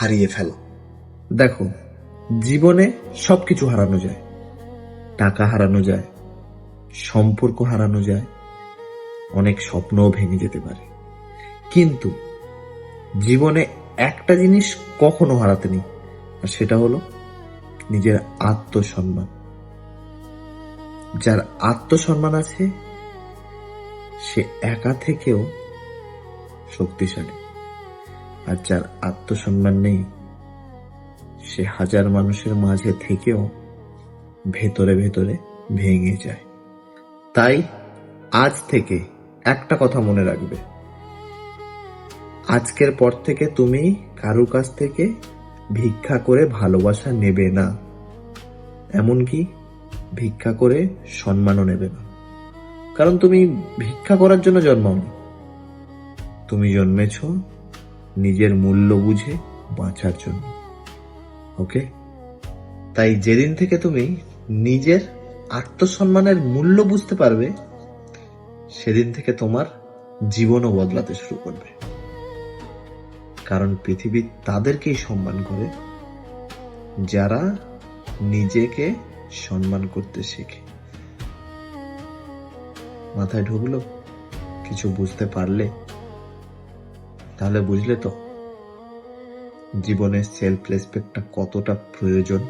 হারিয়ে ফেলো। দেখো, জীবনে সবকিছু হারানো যায়। টাকা হারানো যায়, সম্পর্ক হারানো যায়, অনেক স্বপ্নও ভেঙে যেতে পারে, কিন্তু জীবনে একটা জিনিস কখনো হারাতে নেই, আর সেটা হলো নিজের আত্মসম্মান। যার আত্মসম্মান আছে সে একা থেকেও শক্তিশালী, আর যার আত্মসম্মান নেই সে হাজার মানুষের মাঝে থেকেও ভেতরে ভেতরে ভেঙে যায়। তাই আজ থেকে একটা কথা মনে রাখবে, আজকের পর থেকে তুমি কারো কাছ থেকে ভিক্ষা করে ভালোবাসা নেবে না, এমনকি ভিক্ষা করে সম্মানও নেবে না। কারণ তুমি ভিক্ষা করার জন্য জন্মাওনি, তুমি জন্মেছ নিজের মূল্য বুঝে বাঁচার জন্য। ওকে? তাই যেদিন থেকে তুমি নিজের আত্মসম্মানের মূল্য বুঝতে পারবে, সেদিন থেকে তোমার জীবনও বদলাতে শুরু করবে। কারণ পৃথিবী তাদেরকেই সম্মান করে যারা নিজেকে সম্মান করতে শেখে। মাথায় ঢুকলো? কিছু বুঝতে পারলে? তাহলে বুঝলে তো জীবনের সেলফ রেসপেক্টটা কতটা প্রয়োজন।